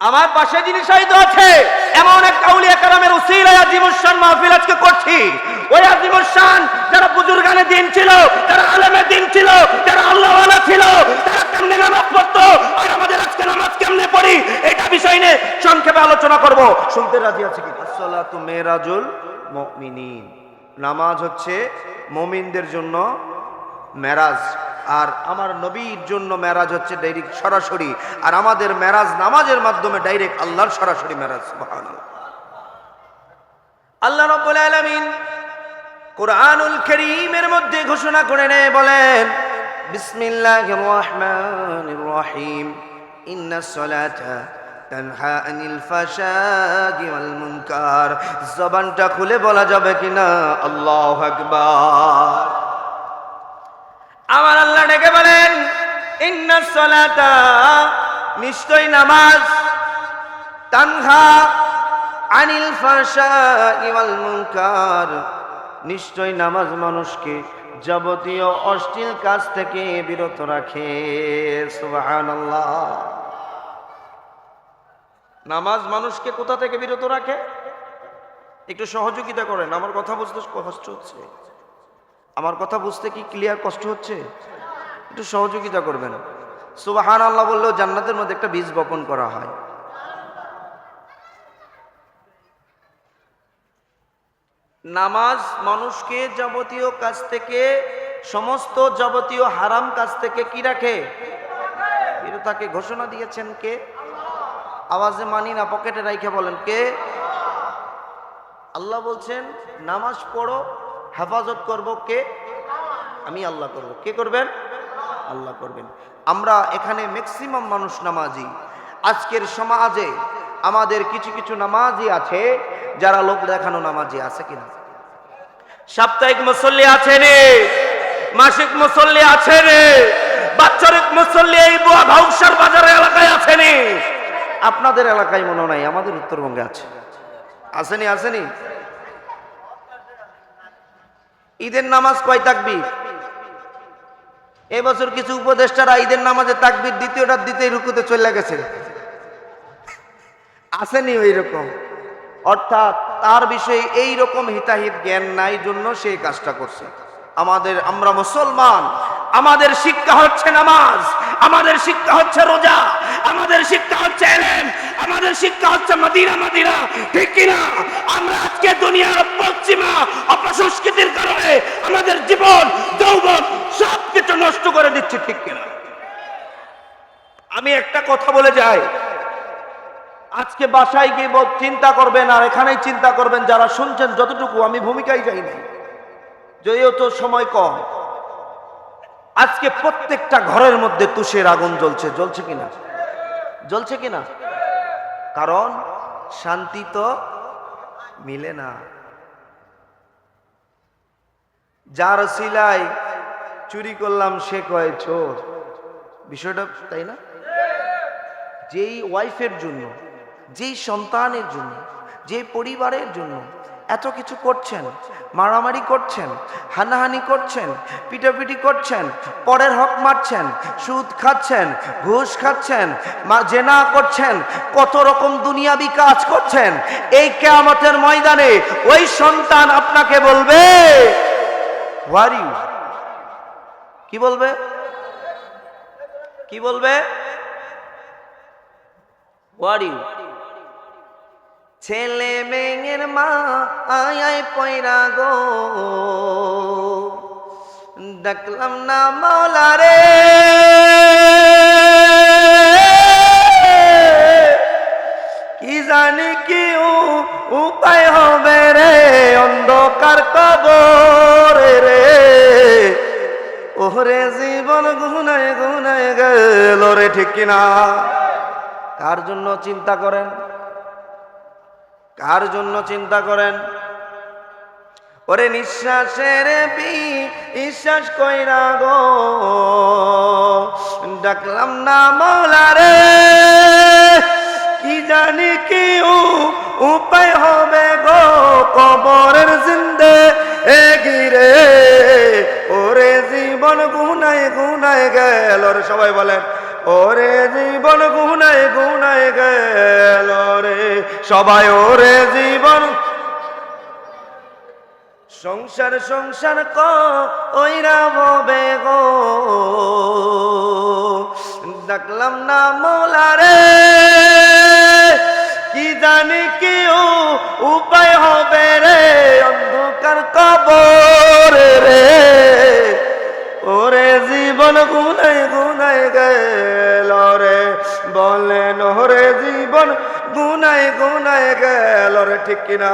আমার পাশে যিনি শহীদ আছে এমন এক আউলিয়া কেরামের উসিলায় আজিমুস শান মাহফিল আজকে করছি। ওই আজিমুস শান যারা বুজুর্গানে দিন ছিল, যারা আলেমে দিন ছিল, যারা আল্লাহওয়ালা ছিল, তারা কেমনে নামাজ পড়তো আর আমাদের আজকে নামাজ কেমনে পড়ি, এটা বিষয় নিয়ে সংক্ষেপে আলোচনা করব। শুনতে রাজি আছে কি? আসসালাতু মেরাজুল মুমিনিন, নামাজ হচ্ছে মুমিনদের জন্য মেরাজ, আর আমার নবীর জন্য মেরাজ হচ্ছে ডাইরেক্ট সরাসরি, আর আমাদের মেরাজ নামাজের মাধ্যমে ডাইরেক্ট আল্লাহর সরাসরি মেরাজ। সুবহানাল্লাহ। আল্লাহ রাব্বুল আলামিন কুরআনুল কারীমের মধ্যে ঘোষণা করে বলেন, বিসমিল্লাহির রহমানির রহিম, ইন্নাস সালাতা তানহা আনিল ফাহশাই ওয়াল মুনকার। জবানটা খুলে বলা যাবে কিনা আল্লাহু আকবার। আমার আল্লাহ ডেকে বলেন, ইন্নাস সালাতা, নিশ্চয় নামাজ, তানহা আনিল ফাহশাই ওয়াল মুনকার, নিশ্চয় নামাজ মানুষকে যাবতীয় অশ্লীল কাজ থেকে বিরত রাখে। সুবহানাল্লাহ। নামাজ মানুষকে কোথা থেকে বিরত রাখে? একটু সহযোগিতা করেন, আমার কথা বুঝতে কষ্ট হচ্ছে, আমার কথা বুঝতে কি ক্লিয়ার কষ্ট হচ্ছে? একটু সহযোগিতা করবেন। সুবহানাল্লাহ বললেও জান্নাতের মধ্যে একটা বীজ বপন করা হয়। নামাজ মানুষকে যাবতীয় কাজ থেকে, সমস্ত যাবতীয় হারাম কাজ থেকে কি রাখে? বিরত থাকে। ঘোষণা দিয়েছেন কে? আওয়াজে মানি না, পকেটে রাইখে বলেন কে? আল্লাহ বলছেন নামাজ পড়ো, হেফাজত করব কে? আমি আল্লাহ করব। কে করবেন? আল্লাহ করবেন। আমরা এখানে ম্যাক্সিমাম মানুষ নামাজি। আজকের সমাজে আমাদের কিছু কিছু নামাজি আছে যারা লোক দেখানো নামাজি আছে কিনা? সাপ্তাহিক মুসল্লি আছে রে, মাসিক মুসল্লি আছে রে, বাৎসরিক মুসল্লি এই বুয়া ভাউসার বাজারের এলাকায় আছে নি। আপনাদের এলাকায় মনে নাই, আমাদের উত্তরবঙ্গে আছে। আসেনি? আসেনি? ঈদের নামাজ কয় তাকবীর? এবছর কিছু উপদেষ্টারা ঈদের নামাজে তাকবীর দ্বিতীয়টা দিতেই রুকুতে চলে গেছে। আসেনি ওই রকম? অর্থাৎ তার বিষয়ে এই রকম হিতাহিত জ্ঞান নাই জন্য সেই কাজটা করছে। আমরা মুসলমান, আমাদের শিক্ষা হচ্ছে নামাজ, আমাদের শিক্ষা হচ্ছে রোজা, আমাদের শিক্ষা হচ্ছে ইলম, আমাদের শিক্ষা হচ্ছে মদিনা মদিনা, ঠিক কিনা? আমরা আজকে দুনিয়ার পশ্চিমা অপসংস্কৃতির কারণে আমাদের জীবন যৌবন সবকিছু নষ্ট করে দিচ্ছি, ঠিক কিনা? আমি একটা কথা বলে যাই, আজকে বাসায় গিয়ে চিন্তা করবেন, আর এখানেই চিন্তা করবেন যারা শুনছেন যতটুকু, আমি ভূমিকায় যাই নাই, যদিও তো সময় কম। আজকে প্রত্যেকটা ঘরের মধ্যে তুষের আগুন জ্বলছে। জ্বলছে কিনা? জ্বলছে কিনা? কারণ শান্তি তো মিলে না। যার সিলাই চুরি করলাম সে কয় চোর, বিষয়টা তাই না? যেই ওয়াইফের জন্য, যেই সন্তানের জন্য, যে পরিবারের জন্য এত কিছু করছেন, মারামারি করছেন, হানাহানি করছেন, পিটাপিটি করছেন, পরের হক মারছেন, সুদ খাচ্ছেন, ঘুষ খাচ্ছেন, জেনা করছেন, কত রকম দুনিয়াবি কাজ করছেন, এই কিয়ামতের ময়দানে ওই সন্তান আপনাকে বলবে হোয়ার ইউ? কি বলবে? কি বলবে? Where you? ছেলে মেয়ের মা আয় পয়রা গো, দেখলাম না মওলা রে, কি জানি কি উপায় হবে রে, অন্ধকার কবরে রে, ওরে জীবন গুনায় গুনায় গেল রে, ঠিক কিনা? কার জন্য চিন্তা করেন? কার জন্য চিন্তা করেন? ওরে নিঃশ্বাসের বিশ্বাস কইরা গো, ডাকলাম না মওলা রে, কি জানি কি উপায় হবে গো, কবরের জিন্দে গিরে, ওরে জীবন গুনায় গুনায় গেল রে। সবাই বলেন ওরে জীবন গুনায় গুনায় গেল রে সবাই, ওরে জীবন সংসার সংসার কইরা ববে গো, ডাকলাম না মৌলা রে, কি জানি কি উপায় হবে রে, অন্ধকার কবর রে, ওরে জীবন গুনায় গুনায় গেল রে, বলেন ওরে জীবন গুনায় গুনায় গেল রে, ঠিক কিনা?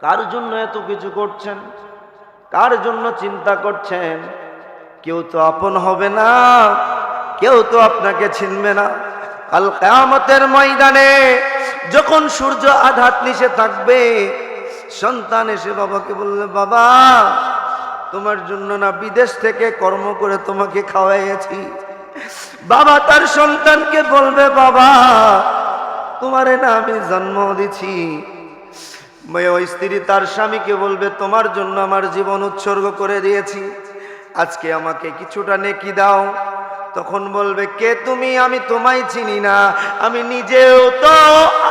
কার জন্য এত কিছু করছেন? কার জন্য চিন্তা করছেন? কেউ তো আপন হবে না, কেউ তো আপনাকে চিনবে না। কাল কিয়ামতের ময়দানে যখন সূর্য আঘাত নিচে থাকবে, সন্তান এসে বাবাকে বললে, বাবা তোমার জন্য না বিদেশ থেকে কর্ম করে তোমাকে খাওয়াইছি। বাবা তার সন্তানকে বলবে, বাবা তোমারে না আমি জন্ম দিছি। ওই স্ত্রী তার স্বামীকে বলবে, তোমার জন্য আমার জীবন উৎসর্গ করে দিয়েছি, আজকে আমাকে কিছুটা নেকি দাও। তখন বলবে, কে তুমি? আমি তোমায় চিনি না, আমি নিজেও তো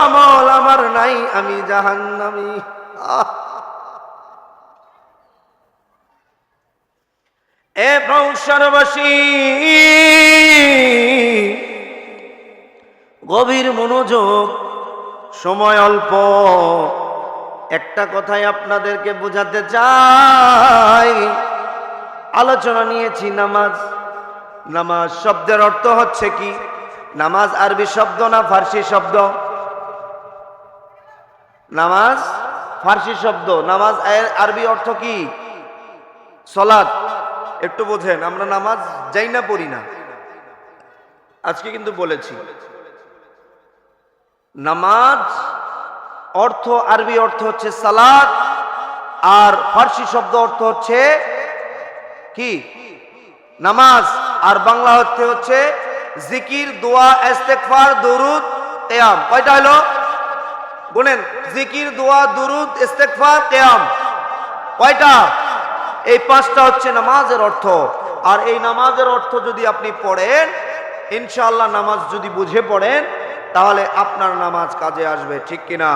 আমল আমার নাই, আমি জাহান্নামী। এ সংসারবাসী গভীর মনোযোগ, সময় অল্প, একটা কথাই আপনাদেরকে বোঝাতে চাই। আলোচনা নিয়েছি নামাজ। নামাজ শব্দের অর্থ হচ্ছে কি? নামাজ আরবি শব্দ না ফার্সি শব্দ? নামাজ ফার্সি শব্দ। নামাজ আরবি অর্থ কি? সলাত। একটু বোঝেন, আমরা নামাজ যাই না পড়ি না, আজকে কিন্তু বলেছি নামাজ অর্থ আরবি অর্থ হচ্ছে সালাত, আর ফার্সি শব্দ অর্থ হচ্ছে কি? নামাজ। আর বাংলা অর্থ হচ্ছে জিকির, দোয়া, ইস্তেগফার, দুরুদ, কিয়াম। কয়টা হলো? গুনেন। জিকির, দোয়া, দুরুদ, ইস্তেগফার, কিয়াম। কয়টা? এই পাঁচটা হচ্ছে নামাজের অর্থ। আর এই নামাজের অর্থ যদি আপনি পড়েন, ইনশাআল্লাহ নামাজ যদি বুঝে পড়েন, তাহলে আপনার নামাজ কাজে আসবে, ঠিক কিনা?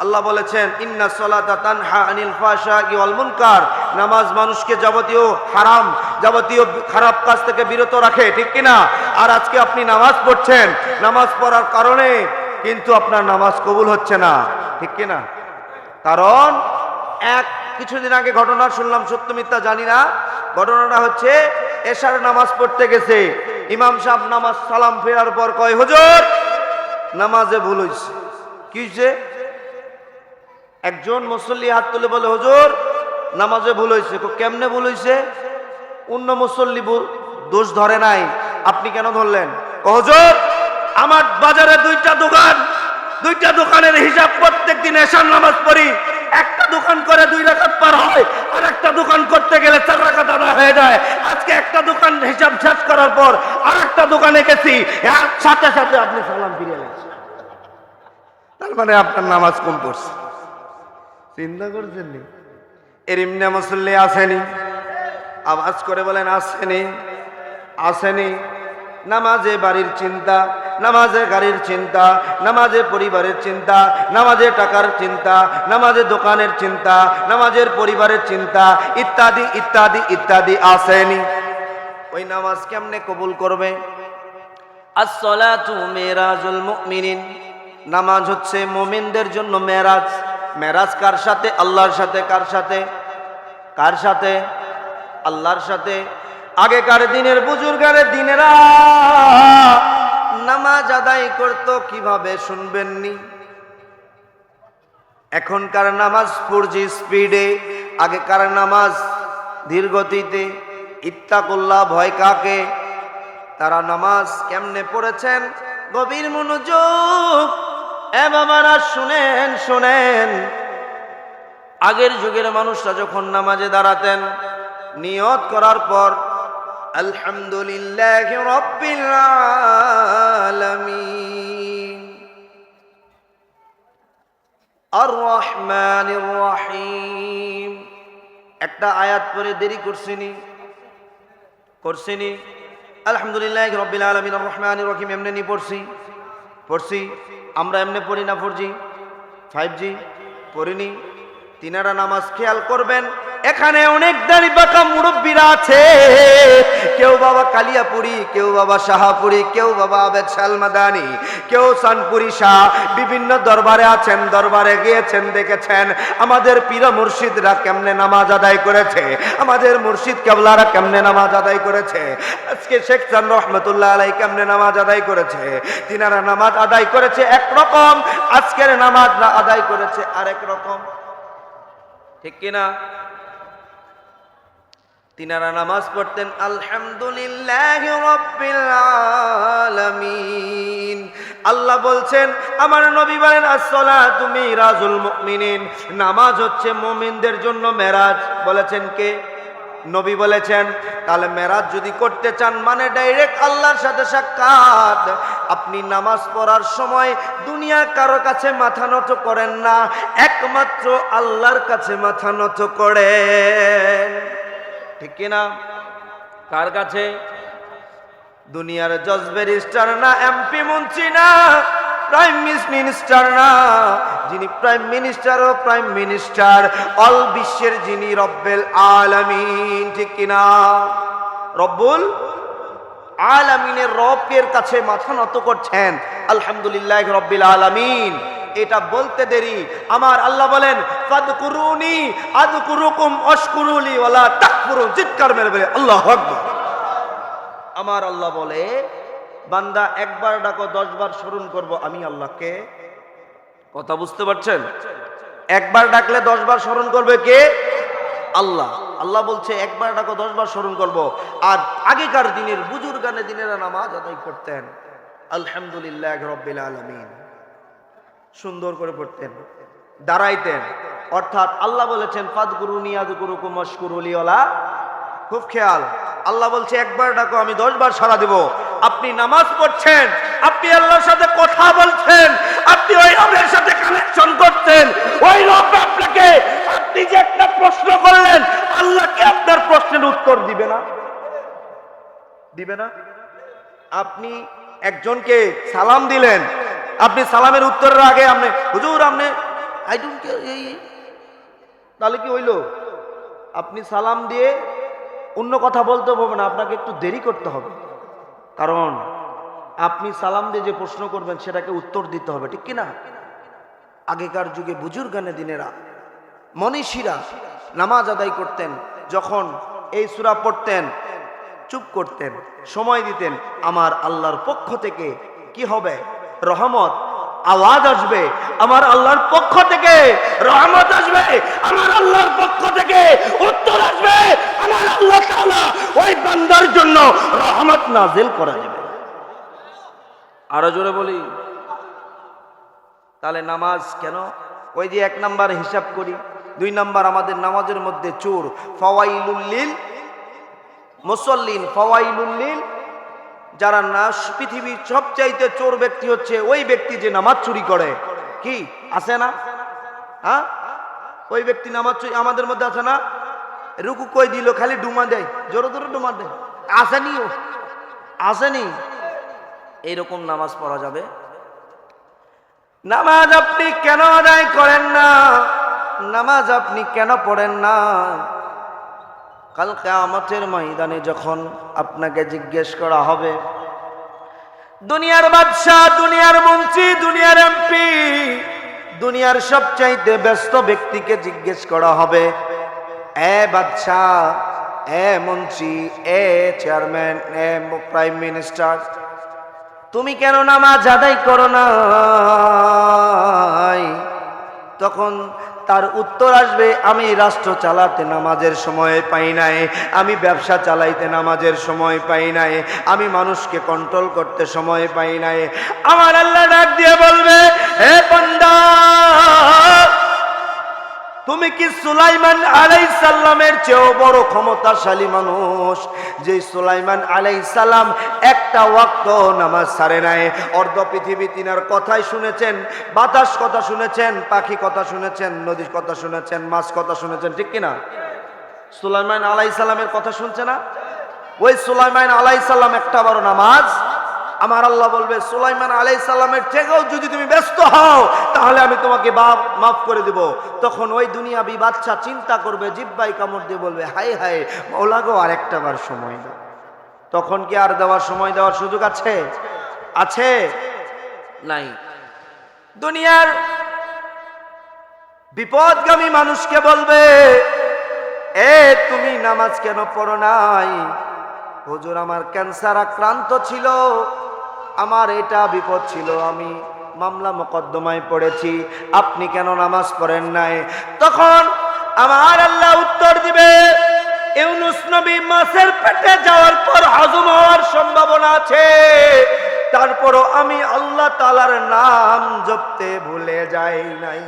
আল্লাহ বলেছেন, ইন্না সলাতা তানহা আনিল ফাহশাই ওয়াল মুনকার। নামাজ মানুষকে যাবতীয় হারাম, যাবতীয় খারাপ কাজ থেকে বিরত রাখে, ঠিক কিনা? আর আজকে আপনি নামাজ পড়ছেন, নামাজ পড়ার কারণে কিন্তু আপনার নামাজ কবুল হচ্ছে না, ঠিক কিনা? কারণ কিছুদিন আগে ঘটনা শুনলাম, সত্য মিথ্যা জানি না। ঘটনাটা হচ্ছে, এশার নামাজ পড়তে গেছে, ইমাম সাহেব নামাজ সালাম ফেরার পর কয়, হুজুর নামাজে ভুল হয়েছে। কি হয়েছে? একজন মুসল্লি হাত তুলে বলে, হুজুর নামাজে ভুল হয়েছে। কেমনে ভুল হয়েছে? অন্য মুসল্লি দোষ ধরে নাই, আপনি কেন ধরলেন? হুজুর আমার বাজারে দুইটা দোকানের হিসাব প্রত্যেক দিন এশার নামাজ পড়ি, একটা দোকান করে 2 রাকাত পার হয়, আর একটা দোকান করতে গেলে 4 রাকাত আদায় হয়ে যায়। আজকে একটা দোকান হিসাব শেষ করার পর আর একটা দোকানে গেছি, সাথে সাথে আপনি সালাম ফিরে এলেন। তার মানে আপনার নামাজ কম পড়ছে। চিন্তা করছেন নি? এর এমনি মুসল্লি আসেনি? আওয়াজ করে বলেন, আসেনি? আসেনি? নামাজে বাড়ির চিন্তা, নামাজে গাড়ির চিন্তা, নামাজে পরিবারের চিন্তা, নামাজে টাকার চিন্তা, নামাজে দোকানের চিন্তা, নামাজের পরিবারের চিন্তা, ইত্যাদি ইত্যাদি ইত্যাদি আসেনি। ওই নামাজ কেমনে কবুল করবে? আস-সালাতু মিরাজুল মুমিনিন। নামাজ হচ্ছে মুমিনদের জন্য মেরাজ। মেরাজ কার সাথে? আল্লাহর সাথে। কার সাথে? কার সাথে? আল্লাহর সাথে। আগেকার দিনের বুজুর্গারে দিনেরা নামাজ আদায় করতো কিভাবে শুনবেননি? এখনকার নামাজ 4G স্পিডে, আগেকার নামাজ ধীর গতিতে। ইত্তাকুল্লাহ, ভয় কাকে? তারা নামাজ কেমনে পড়েছেন? গভীর মনোযোগ। এ বাবারা শুনেন শুনেন, আগের যুগের মানুষরা যখন নামাজে দাঁড়াতেন, নিয়ত করার পর আলহামদুলিল্লাহি রাব্বিল আলামিন আর রহমানির রহিম, একটা আয়াত পরে দেরি করছিনি? আলহামদুলিল্লাহ রাব্বিল আলামিন আর রহমানির রহিম এমনি নি পড়ছি আমরা এমনি পড়ি না 4G 5G পড়িনি। তিনারা নামাজ খেয়াল করবেন, এখানে অনেক দাড়ি বাঁকা মুরব্বীরা আছে, কেউ বাবা কালিয়াপুরি, কেউ বাবা শাহাপুরি, কেউ বাবা আবেদ শালমাদানি, কেউ সানপুরি শাহ, বিভিন্ন দরবারে আছেন, দরবারে গিয়েছেন, দেখেছেন আমাদের পীর মুর্শিদরা কেমনে নামাজ আদায় করেছে, আমাদের মুর্শিদ কেবলারা কেমনে নামাজ আদায় করেছে, আজকে শেখ চান রহমতুল্লাহ আলাই কেমনে নামাজ আদায় করেছে। তিনারা নামাজ আদায় করেছে একরকম, আজকের নামাজ আদায় করেছে আরেক রকম, ঠিক কিনা? তিনারা নামাজ পড়তেন আলহামদুলিল্লাহ রাব্বিল আলামিন। আল্লাহ বলছেন, আমার নবী বলেন আসসালাতু মিরাজুল মুমিনিন, নামাজ হচ্ছে মুমিনদের জন্য মেরাজ। বলেছেন কে? নবী বলেছেন। তাহলে মেরাজ যদি করতে চান মানে ডাইরেক্ট আল্লাহর সাথে সাক্ষাৎ। আপনি নামাজ পড়ার সময় দুনিয়া কারো কাছে মাথা নত করেন না, একমাত্র আল্লাহর কাছে মাথা নত করেন, ঠিক কিনা? কার কাছে? দুনিয়ার জজ ব্যারিস্টার না, এমপি মন্ত্রী না, প্রাইম মিনিস্টার না, যিনি প্রাইম মিনিস্টার ও প্রাইম মিনিস্টার অল বিশ্বের যিনি রব্বুল আলামিন, ঠিক কিনা? রব্বুল আলামিনের রবের কাছে মাথা নত করছেন আলহামদুলিল্লাহ রাব্বিল আলামিন। এটা বলতে দেরি আমার আল্লাহ বলেন ফাদকুরুনি আযকুরুকুম ওয়াশকুরুলি ওয়ালা তাকফুরুন, চিৎকার মেরে বলে আল্লাহু আকবার। আমার আল্লাহ বলে বান্দা একবার ডাকো 10 বার স্মরণ করব আমি আল্লাহকে। কথা বুঝতে পারছেন? একবার ডাকলে 10 বার স্মরণ করবে কে? আল্লাহ। আল্লাহ বলছে একবার ডাকো 10 বার স্মরণ করব। আর আগেকার দিনের বুজুর্গানে দিনেরা নামাজ আদায় করতেন আলহামদুলিল্লাহ রাব্বিল আলামিন, সুন্দর করে পড়তেন, দাঁড়াইতেন। অর্থাৎ আল্লাহ বলেছেন ফাদকুরুনি আযকুরুকুম ওয়াশকুরুলি ওয়ালা, খুব খেয়াল। আল্লাহ বলছে একবার ডাকো আমি 10 বার সাড়া দেব। আপনি নামাজ পড়ছেন, আপনি আল্লাহর সাথে কথা বলছেন, আপনি ওই রবের সাথে কানেকশন করছেন। ওই রব আপনাকে, আপনি যে একটা প্রশ্ন করলেন, আল্লাহকে আপনার প্রশ্নের উত্তর দিবে না? দিবে না? আপনি একজনকে সালাম দিলেন, আপনি সালামের উত্তরের আগে আপনি হুজুর আপনি আই ডোন্ট কেয়ার, এই তাহলে কি হইল? আপনি সালাম দিয়ে অন্য কথা বলতে হবে না, আপনাকে একটু দেরি করতে হবে, কারণ আপনি সালাম দিয়ে যে প্রশ্ন করবেন সেটাকে উত্তর দিতে হবে, ঠিক কিনা? আগেকার যুগে বুজুর্গানে দিনেরা মনীষীরা নামাজ আদায় করতেন, যখন এই সূরা পড়তেন চুপ করতেন, সময় দিতেন। আমার আল্লাহর পক্ষ থেকে কি হবে? রহমত, আওয়াজ আসবে। আমার আল্লাহর পক্ষ থেকে রহমত আসবে, আমার আল্লাহর পক্ষ থেকে উত্তর আসবে। আমার আল্লাহ তাআলা ওই বান্দার জন্য রহমত নাজিল করে দেবে। আরো জোরে বলি। তাহলে নামাজ কেন? ওই যে 1 নাম্বার হিসাব করি, 2 নাম্বার আমাদের নামাজের মধ্যে চোর। ফাওয়াইলুল লিল মুসাল্লিন, ফাওয়াইলুল লিল, যারা না, পৃথিবীর সবচাইতে চোর ব্যক্তি হচ্ছে ওই ব্যক্তি যে নামাজ চুরি করে। কি আছে না? হ্যাঁ, ওই ব্যক্তি নামাজ চুরি আমাদের মধ্যে আছে না? রুকু কই দিল, খালি ডুমা দেয়, জোরে জোরে ডুমা দেয়, আসেনি? ও আসেনি? এইরকম নামাজ পড়া যাবে? নামাজ আপনি কেন আদায় করেন না? নামাজ আপনি কেন পড়েন না? কাল কিয়ামতের ময়দানে যখন আপনাকে জিজ্ঞেস করা হবে, দুনিয়ার বাদশাহ, দুনিয়ার মন্ত্রী, দুনিয়ার এমপি, দুনিয়ার সবচাইতে ব্যস্ত ব্যক্তিকে জিজ্ঞেস করা হবে, এ বাদশাহ, এ মন্ত্রী, এ চেয়ারম্যান, এ প্রাইম মিনিস্টার, তুমি কেন নামাজ আদায় করো না? তখন তার উত্তর আসবে, আমি রাষ্ট্র চালাতে নামাজের সময় পাই নাই, আমি ব্যবসা চালাইতে নামাজের সময় পাই নাই, আমি মানুষকে কন্ট্রোল করতে সময় পাই নাই। আমার আল্লাহ ডাক দিয়ে বলবে, হে বান্দা, তুমি কি সুলাইমান আলাইহিস সালামের চেয়েও বড় ক্ষমতাশালী মানুষ? যে সুলাইমান আলাইহিস সালাম একটা ওয়াক্ত নামাজ ছাড়ে নাই। অর্ধ পৃথিবী তিনার কথাই শুনেছেন, বাতাস কথা শুনেছেন, পাখি কথা শুনেছেন, নদীর কথা শুনেছেন, মাছ কথা শুনেছেন, ঠিক কিনা? সুলাইমান আলাইহিস সালামের কথা শুনছে না? ওই সুলাইমান আলাইহিস সালাম একটা বড় নামাজ, আমার আল্লাহ বলবে সুলাইমান আলাইহিস সালামের থেকেও যদি তুমি ব্যস্ত হও তাহলে আমি তোমাকে মাফ করে দেব। তখন ওই দুনিয়াবি বাদশা চিন্তা করবে, জিহ্বায় কামড় দিয়ে বলবে, হায় হায় মাওলা গো, আর একটা বার সময় দাও। তখন কি আর সময় দেওয়ার সুযোগ আছে? আছে? নাই। দুনিয়ার বিপদগামী মানুষকে বলবে, এ তুমি নামাজ কেন পড়ো নাই? হুজুর আমার ক্যান্সার আক্রান্ত ছিল, আমার এটা বিপদ ছিল, আমি মামলা মোকদ্দমায় পড়েছি, আপনি কেন নামাজ পড়েন নাই? তখন আমার আল্লাহ উত্তর দিবে, ইউনূস নবী মাছের পেটে যাওয়ার পর হজম হওয়ার সম্ভাবনা আছে, তারপরও আমি আল্লাহ তাআলার নাম জপতে ভুলে যাই নাই।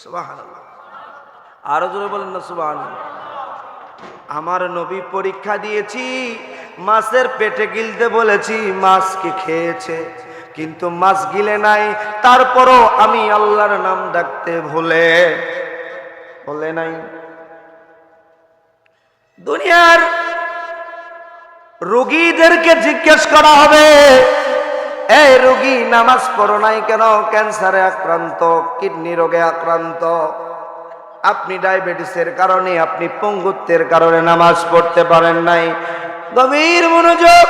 সুবহানাল্লাহ। আরো জোরে বলেন না সুবহানাল্লাহ। আমার নবী পরীক্ষা দিয়েছি, মাছের পেটে গিলতে বলেছি, মাছকে খেয়েছে, কিন্তু মাছ গিলে নাই, তারপরও আমি আল্লাহর নাম ডাকতে ভুলে নাই। দুনিয়ার রোগীদেরকে জিজ্ঞেস করা হবে, এই রোগী নামাজ পড়ো নাই কেন? ক্যান্সারে আক্রান্ত, কিডনি রোগে আক্রান্ত, আপনি ডায়াবেটিসের কারণে, আপনি পঙ্গুত্বের কারণে নামাজ পড়তে পারেন নাই। গভীর মনোযোগ।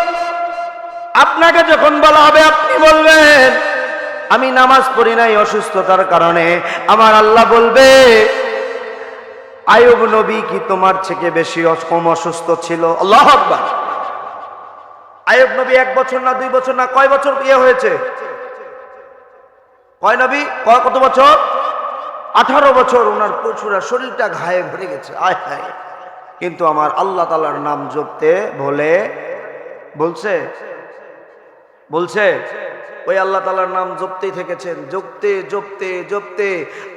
আপনাকে যখন বলা হবে আপনি বলবেন আমি নামাজ পড়ি নাই অসুস্থতার কারণে, আমার আল্লাহ বলবে, আইয়ুব নবী কি তোমার থেকে বেশি কম অসুস্থ ছিল? আল্লাহু আকবার। আইয়ুব নবী 1 বছর না 2 বছর না কয় বছর হয়েছে? কয় নবী কত বছর? 18 বছর। ওনার পুরা শরীরটা ঘায়ে ভরে গেছে, আয় হায়, কিন্তু আমার আল্লাহ তাআলার নাম জপতে বলছে ওই আল্লাহ তাআলার নাম জপতেই থেকেছেন, জপতে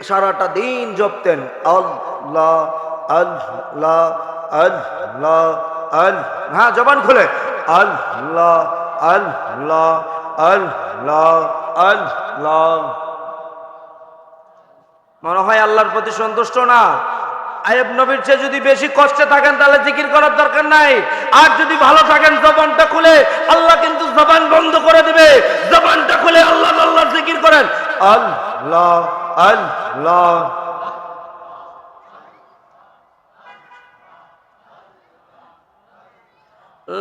সারাটা দিন জপতেন, আল্লাহ আল্লাহ আল্লাহ আল্লাহ, হ্যাঁ জবান খুলে, আল্লাহ আল্লাহ আল্লাহ আল্লাহ। মনে হয় আল্লাহর প্রতি সন্তুষ্ট না? আইয়ুব নবীর চেয়ে যদি বেশি কষ্টে থাকেন তাহলে জিকির করার দরকার নাই। আর যদি ভালো থাকেন জবানটা খুলে, আল্লাহ কিন্তু জবান বন্ধ করে দিবে, জবানটা খুলে আল্লাহ আল্লাহ জিকির করেন, আল্লাহ আল্লাহ।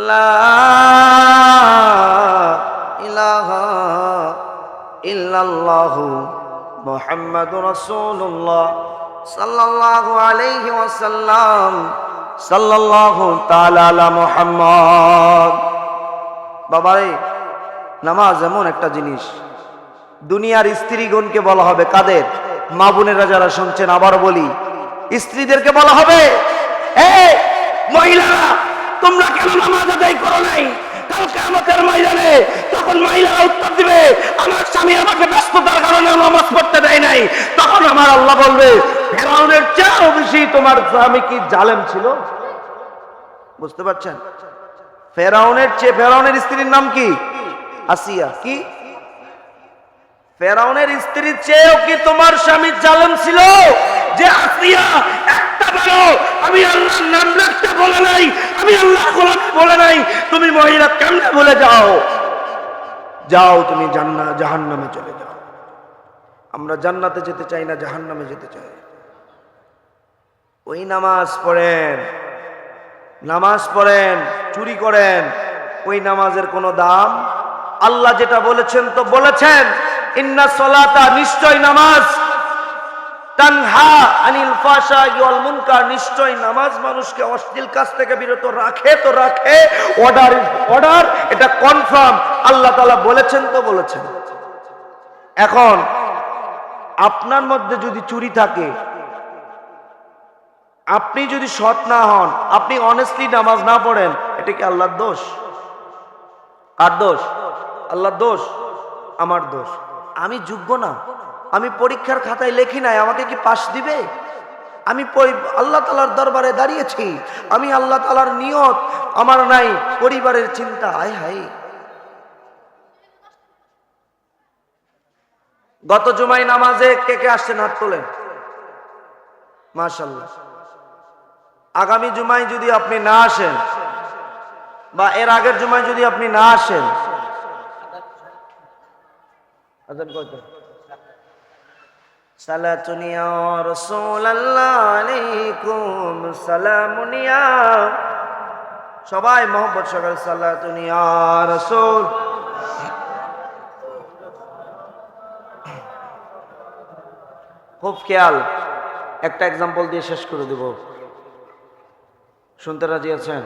লা ইলাহা ইল্লাল্লাহু মুহাম্মাদুর রাসূলুল্লাহ সাল্লাল্লাহু আলাইহি ওয়াসাল্লাম, সাল্লাল্লাহু তাআলা আলা মুহাম্মদ। বাবারে, নামাজ এমন একটা জিনিস, দুনিয়ার স্ত্রীগণকে বলা হবে, কাদের? মা বোনেরা যারা শুনছেন, আবার বলি, স্ত্রীদেরকে বলা হবে, এই মহিলারা তোমরা কেন নামাজ আদায় করো নাই? কাল কিয়ামতের ময়দানে তখন মহিলারা উত্তর দিবে, আমার স্বামী আমাকে ব্যস্ততার কারণে নামাজ পড়তে দেয় নাই। তখন আমার আল্লাহ বলবে, ফেরাউনের চেয়েও বেশি তোমার স্বামী কি জালেম ছিল? বুঝতে পারছেন? ফেরাউনের স্ত্রীর নাম কি? আসিয়া। কি ফেরাউনের স্ত্রীর চেয়েও কি তোমার স্বামী জালেম ছিল? যে আসিয়া একটা বলো আমি আল্লাহর নাম রাখতে বলে নাই, আমি আল্লাহর গোলামি বলে নাই, তুমি মহিলা কেমনে বলে যাও তুমি জাহান্নামে চলে যাও। আমরা জান্নাতে যেতে চাই না, জাহান্নামে যেতে চাই। ওই নামাজ পড়েন, চুরি করেন, ওই নামাজের কোনো দাম? আল্লাহ যেটা বলেছেন তো বলেছেন, ইন্না সলাতা, নিশ্চয় নামাজ, তানহা আনিল ফাহশাই ওয়াল মুনকার, নিশ্চয় নামাজ মানুষকে অশ্লীল কাজ থেকে বিরত রাখে। তো রাখে, অর্ডার, এটা কনফার্ম, আল্লাহ তাআলা বলেছেন তো বলেছেন। এখন আপনার মধ্যে যদি চুরি থাকে, আপনি যদি সৎ না হন, আপনি অনেস্টলি নামাজ না পড়েন, এটা কি আল্লাহর দোষ? কার দোষ? আল্লাহর দোষ? আমার দোষ? আমি যোগ্য না, আমি পরীক্ষার খাতায় লেখি নাই, আমাকে কি পাস দিবে? আমি আল্লাহ তাআলার দরবারে দাঁড়িয়েছি, আমি আল্লাহ তাআলার নিয়ত আমার নাই, পরিবারের চিন্তা। আয় হায়, গত জুমায় নামাজে কে কে আসছেন? হাত তোলেন। মাশাআল্লাহ। আগামী জুমায় যদি আপনি না আসেন বা এর আগের জুমায় যদি আপনি না আসেন, আজান কত? সালাতুন ইয়া রাসূলুল্লাহ আলাইকুম সালামুন ইয়া, সবাই মোহব্বত সহকারে সালাতুন ইয়া রাসূল। খুব খেয়াল, একটা এক্সাম্পল দিয়ে শেষ করে দেব। শুনতে রাজি আছেন?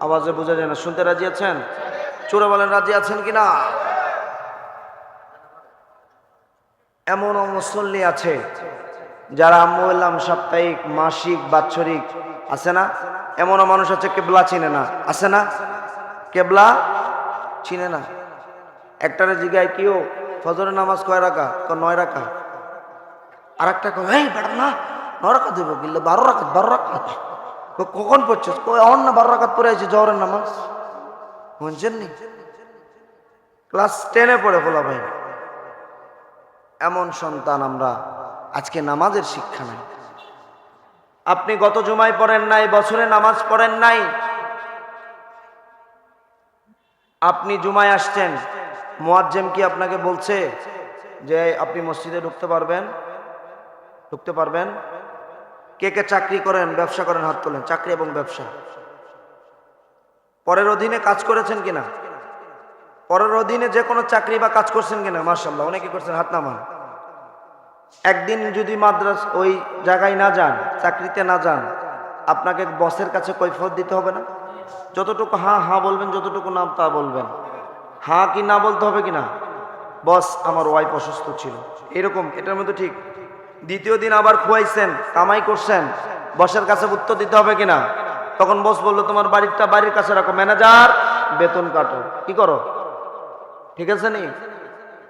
আওয়াজে বোঝা যায় না। শুনতে রাজি আছেন? চোরা বলেন রাজি আছেন কিনা? এমন মুসল্লি আছে যারা আম্মু বললাম সাপ্তাহিক, মাসিক, বাৎসরিক আছে না? এমনও মানুষ আছে কেবলা চিনে না, আছে না? কেবলা চিনে না। একটারে জিগায় কেউ ফজরের নামাজ কয় রাকাত? 9 রাকাত। আর একটা কয় এই বেটা না 9 রাকাত দেবো, কিন্তু 12 রাকাত 12 রাকাত। কখন পড়ছিস? কই অন না 12 রাকাত পড়ে আছে জোহরের নামাজ। বুঝছেন নি? ক্লাস 10-এ পড়ে বলা ভাই। এমন সন্তান আমরা, আজকে নামাজের শিক্ষা নাই। আপনি গত জুমায় পড়েন নাই, বছরে নামাজ পড়েন নাই, আপনি জুমায় আসছেন, মুয়াজ্জিম কি আপনাকে বলছে যে আপনি মসজিদে ঢুকতে পারবেন? ঢুকতে পারবেন? কে কে চাকরি করেন, ব্যবসা করেন? হাত তোলেন। চাকরি এবং ব্যবসা, পরের অধীনে কাজ করেছেন কিনা? পরের অধীনে যে কোনো চাকরি বা কাজ করছেন কিনা? মাশাআল্লাহ, অনেকে করছেন, হাত নামান। একদিন যদি মাদ্রাস ওই জায়গায় না যান, চাকরিতে না যান, আপনাকে বসের কাছে কৈফিয়ত দিতে হবে না? যতটুকু হ্যাঁ হ্যাঁ বলবেন, যতটুকু না তা বলবেন। হ্যাঁ কি না বলতে হবে কিনা? বস আমার ওয়াইফ অসুস্থ ছিল, এরকম, এটার মধ্যে ঠিক। দ্বিতীয় দিন আবার খুয়াইছেন, কামাই করছেন, বসের কাছে উত্তর দিতে হবে কিনা? তখন বস বললো তোমার বাড়িটা বাড়ির কাছে রাখো, ম্যানেজার বেতন কাটো। কি করো? ঠিক আছে নি?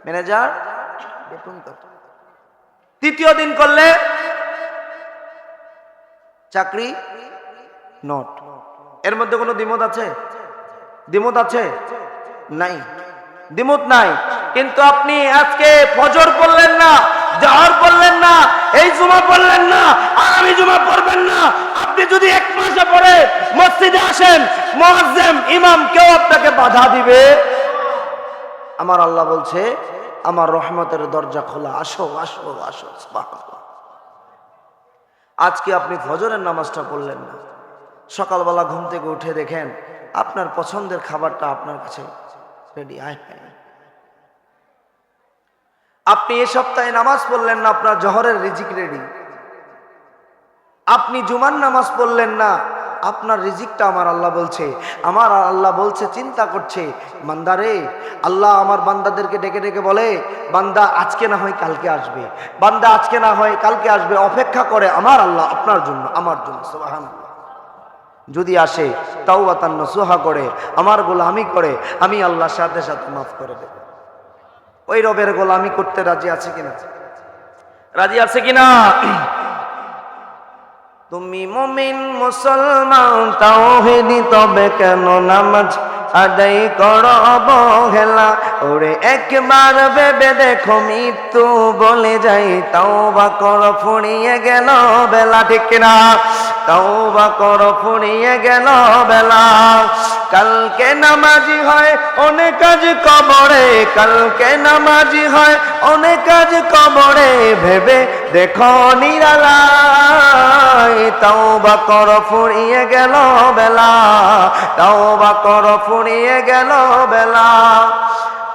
ম্যানেজার বেতন কাটো। তৃতীয় দিন করলে চাকরি নট। এর মধ্যে কোনো দ্বিমত আছে? দ্বিমত আছে? নাই, দ্বিমত নাই। কিন্তু আপনি আজকে ফজর পড়লেন না, জোহর পড়লেন না, এই জুমা পড়লেন না, আগামী জুমা পড়বেন না। আপনি যদি 1 মাসে পরে মসজিদে আসেন, মুয়াজ্জিম ইমাম কেউ আপনাকে বাধা দিবে? আমার আল্লাহ বলছে আমার রহমতের দরজা খোলা, আসো আসো আসো। সুবহানাল্লাহ। আজকে আপনি ফজরের নামাজটা পড়লেন না, সকালবেলা ঘুম থেকে উঠে দেখেন আপনার পছন্দের খাবারটা আপনার কাছে রেডি। আপনি এ সপ্তাহে নামাজ পড়লেন না, আপনার জোহরের রিজিক রেডি। আপনি জুমার নামাজ পড়লেন না, আপনার রিজিকটা আমার আল্লাহ বলছে। আমার আল্লাহ বলছে, চিন্তা করছে বান্দারে। আল্লাহ আমার বান্দাদেরকে ডেকে ডেকে বলে, বান্দা আজকে না হয় কালকে আসবে, বান্দা আজকে না হয় কালকে আসবে, অপেক্ষা করে আমার আল্লাহ আপনার জন্য, আমার জন্য। সুবহানাল্লাহ। যদি আসে তাওবাতান নসুহা করে, আমার গোলামি করে, আমি আল্লাহ সাথে সাথে মাফ করে দেব। ওই রবের গোলামি করতে রাজি আছে কিনা? রাজি আছে কিনা? তুমি মুমিন মুসলমান তাওহীদি, তবে কেন নামাজ আদায় করো অবহেলা? ওরে একবার ভেবে দেখো মৃত্যু বলে যাই, তাওবা করো ফুরিয়ে গেল বেলা। ঠিক কিনা? তাওবা করো ফুরিয়ে গেল বেলা। কালকে নামাজি হয় অনেক কাজ কবরে, কালকে নামাজি হয় অনেক কাজ কবরে, ভেবে দেখো নিরালায়। তাওবা করো ফুরিয়ে গেল বেলা, তাওবা করো ফুরিয়ে গেল বেলা।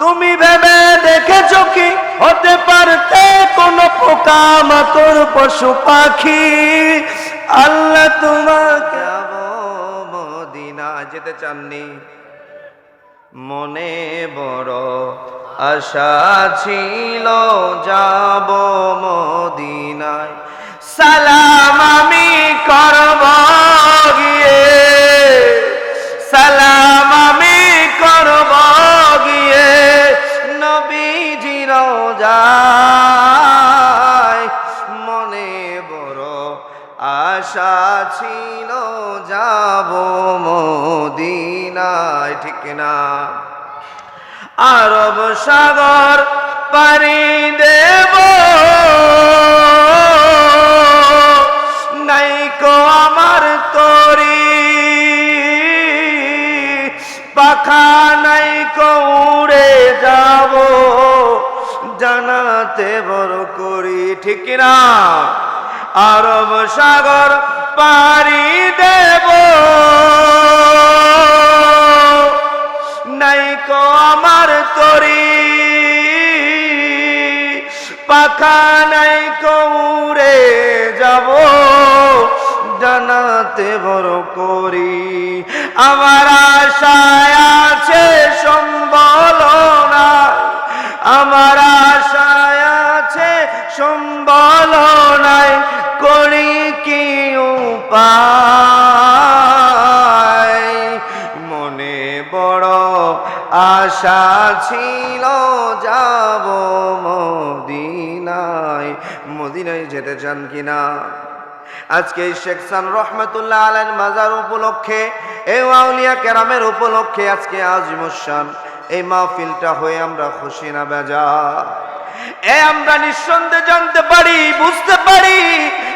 তুমি ভেবে দেখেছো কি হতে পারতে কোনো পোকামাকড় পশু পাখি? আল্লাহ তোমাকে মদিনা যেতে চাননি? মনে বড় আশা ছিল যাব মদিনায়, সালাম আমি করব গিয়ে, সালাম আমি করব গিয়ে নবীজির রওজায়। মনে বড় আশা ছিল যাব মদিনায়। ঠিক না? আরব সাগর পাড়ি দেব, নাইকো আমার তরি, জানাতে বড় করি, ঠিক কিনা? আরব সাগর পাড়ি দেব, নাইকো আমার তরি, পাখা নাইকো উড়ে যাব, জানাতে বড় করি। আমার আশায় আছে সম্বল নাই, আমার আশায় আছে সম্বল নাই, করি কি উপায়? মনে বড় আশা ছিল যাব মদিনায়। মদিনায় যেতে চান কিনা? আজকে শেখ সান রহমতুল্লাহ আলাইহির মাজার উপলক্ষে, এই আউলিয়া কেরামের উপলক্ষে আজকে আজিমুস শান এই মাহফিলটা হয়ে আমরা খুশি না বেজার? আমরা নিঃসন্দেহে জানতে পারি, বুঝতে পারি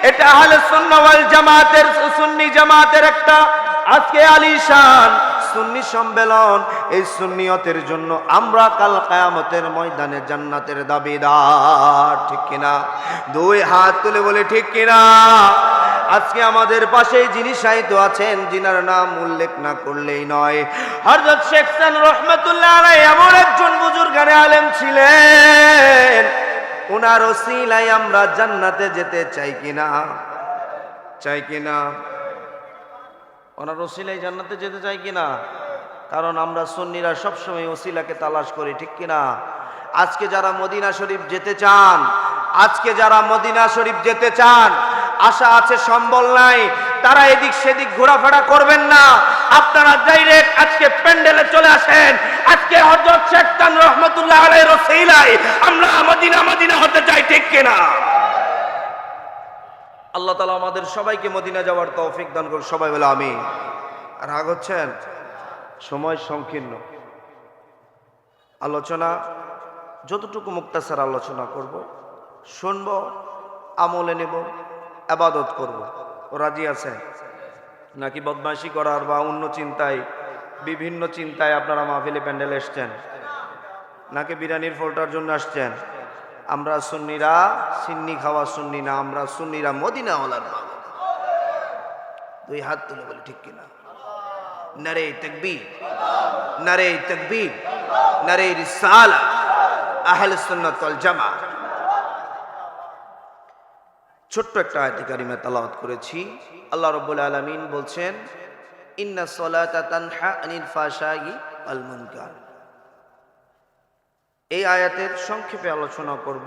এটা আহলে সুন্নাহ ওয়াল জামাতের, সুন্নি জামাতের একটা আজকে আলিশান সুন্নি সম্মেলন। এই সুন্নিয়তের জন্য আমরা কাল কিয়ামতের ময়দানে জান্নাতের দাবিদার, ঠিক কিনা? দুই হাত তুলে বলে ঠিক কিনা? আজকে আমাদের পাশে যিনি সাহিত্য আছেন, যিনার নাম উল্লেখ না করলেই নয়, হযরত শেখ সান রহমাতুল্লাহ আলাইহি এমন একজন বুজুর্গানে আলেম ছিলেন, ওনার ওসিলায় আমরা জান্নাতে যেতে চাই কিনা? চাই কিনা? ওনার ওসিলায় জান্নাতে যেতে চাই কিনা? কারণ আমরা সুন্নিরা সবসময় ওসিলাকে তালাশ করি, ঠিক কিনা? আজকে যারা মদিনা শরীফ যেতে চান, আজকে যারা মদিনা শরীফ যেতে চান, আশা আছে সম্বল নাই, তারা এদিক সেদিক ঘোরাফেরা করবেন না, আপনারা ডাইরেক্ট আজকে প্যান্ডেলে চলে আসেন। আজকে হযরত শেখ সান রহমাতুল্লাহ আলাইহির ওসিলায় আমরা মদিনা মদিনা হতে চাই, ঠিক কিনা? আল্লাহ তাআলা আমাদের সবাইকে মদিনা যাওয়ার তৌফিক দান করুন, সবাই বলে আমিন। আর রাগ হচ্ছেন? সময় সংকীর্ণ, আলোচনা যতটুকু মুক্তাসার আলোচনা করব, শুনব, আমলে নেব, ইবাদত করব। ও রাজি আছেন নাকি বদমাইশি করার বা অন্য চিন্তায়, বিভিন্ন চিন্তায় আপনারা মাহফিলে প্যান্ডেলে এসছেন, নাকি বিরিয়ানির ফোলটার জন্য আসছেন? আমরা সুন্নিরা সিন্নি খাওয়া সুন্নি না, আমরা সুন্নিরা মদিনাওয়ালার বাবা। দুই হাত তুলে বলি ঠিক কিনা? নারে তাকবীর, নারে তাকবীর, নারে রিসালা, আহলে সুন্নাত ওয়াল জামাত। ছোট্ট একটা আয়াত কারিমা তেলাওয়াত করেছি। আল্লাহ রাব্বুল আলামিন বলছেন, ইন্না সলাতা তানহা আনিল ফাহশাই ওয়াল মুনকার। এই আয়াতের সংক্ষেপে আলোচনা করব।